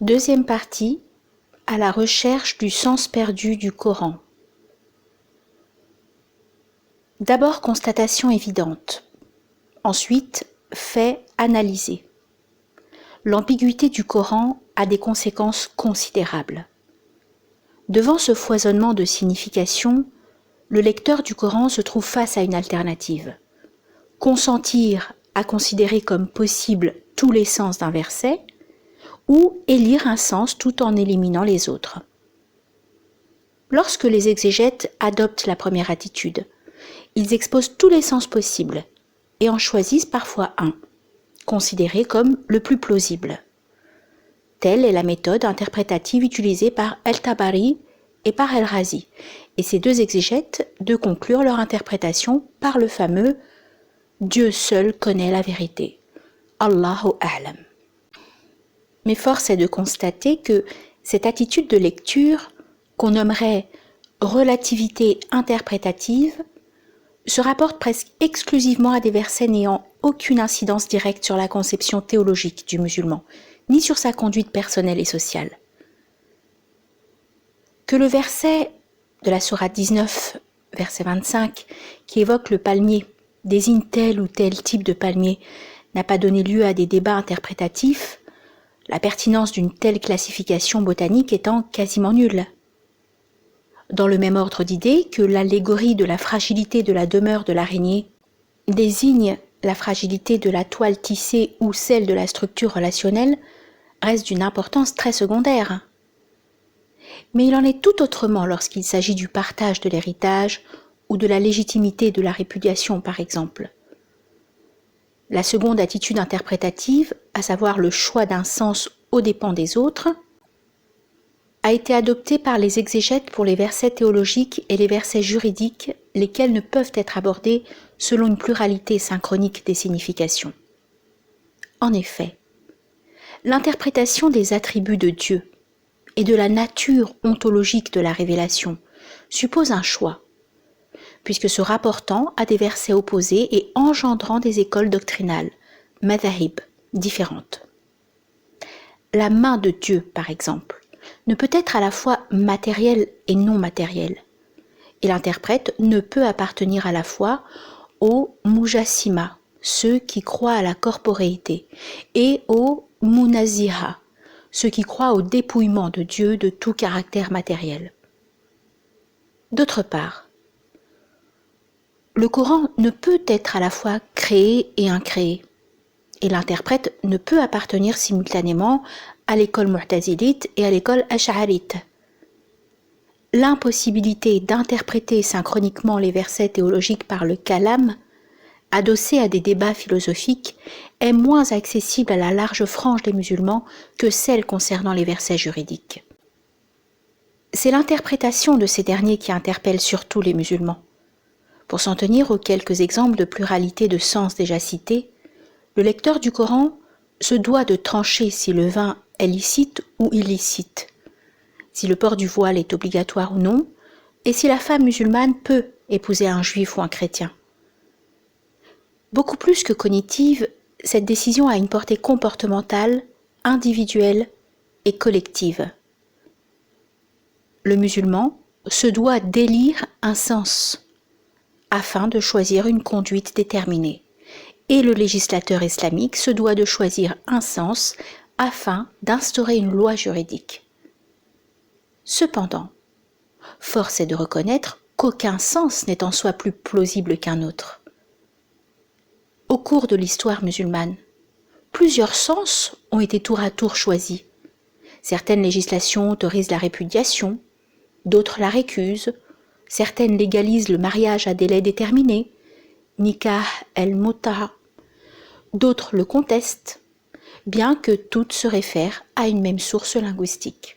Deuxième partie, à la recherche du sens perdu du Coran. D'abord, constatation évidente. Ensuite, fait analysé. L'ambiguïté du Coran a des conséquences considérables. Devant ce foisonnement de significations, le lecteur du Coran se trouve face à une alternative. Consentir à considérer comme possible tous les sens d'un verset, ou élire un sens tout en éliminant les autres. Lorsque les exégètes adoptent la première attitude, ils exposent tous les sens possibles et en choisissent parfois un, considéré comme le plus plausible. Telle est la méthode interprétative utilisée par El-Tabari et par El-Razi, et ces deux exégètes de conclure leur interprétation par le fameux « Dieu seul connaît la vérité » Allahu A'lam. Mais force est de constater que cette attitude de lecture, qu'on nommerait relativité interprétative, se rapporte presque exclusivement à des versets n'ayant aucune incidence directe sur la conception théologique du musulman, ni sur sa conduite personnelle et sociale. Que le verset de la sourate 19, verset 25, qui évoque le palmier, désigne tel ou tel type de palmier, n'a pas donné lieu à des débats interprétatifs, la pertinence d'une telle classification botanique étant quasiment nulle. Dans le même ordre d'idées que l'allégorie de la fragilité de la demeure de l'araignée désigne la fragilité de la toile tissée ou celle de la structure relationnelle, reste d'une importance très secondaire. Mais il en est tout autrement lorsqu'il s'agit du partage de l'héritage ou de la légitimité de la répudiation, par exemple. La seconde attitude interprétative, à savoir le choix d'un sens aux dépens des autres, a été adoptée par les exégètes pour les versets théologiques et les versets juridiques, lesquels ne peuvent être abordés selon une pluralité synchronique des significations. En effet, l'interprétation des attributs de Dieu et de la nature ontologique de la révélation suppose un choix, puisque se rapportant à des versets opposés et engendrant des écoles doctrinales, madhahib, différentes. La main de Dieu, par exemple, ne peut être à la fois matérielle et non matérielle, et l'interprète ne peut appartenir à la fois aux mujassima, ceux qui croient à la corporéité, et aux munaziha, ceux qui croient au dépouillement de Dieu de tout caractère matériel. D'autre part, le Coran ne peut être à la fois créé et incréé, et l'interprète ne peut appartenir simultanément à l'école mu'tazilite et à l'école ash'arite. L'impossibilité d'interpréter synchroniquement les versets théologiques par le kalam, adossé à des débats philosophiques, est moins accessible à la large frange des musulmans que celle concernant les versets juridiques. C'est l'interprétation de ces derniers qui interpelle surtout les musulmans. Pour s'en tenir aux quelques exemples de pluralité de sens déjà cités, le lecteur du Coran se doit de trancher si le vin est licite ou illicite, si le port du voile est obligatoire ou non, et si la femme musulmane peut épouser un juif ou un chrétien. Beaucoup plus que cognitive, cette décision a une portée comportementale, individuelle et collective. Le musulman se doit d'élire un sens afin de choisir une conduite déterminée. Et le législateur islamique se doit de choisir un sens afin d'instaurer une loi juridique. Cependant, force est de reconnaître qu'aucun sens n'est en soi plus plausible qu'un autre. Au cours de l'histoire musulmane, plusieurs sens ont été tour à tour choisis. Certaines législations autorisent la répudiation, d'autres la récusent, certaines légalisent le mariage à délai déterminé, nikah el-muta, d'autres le contestent, bien que toutes se réfèrent à une même source linguistique.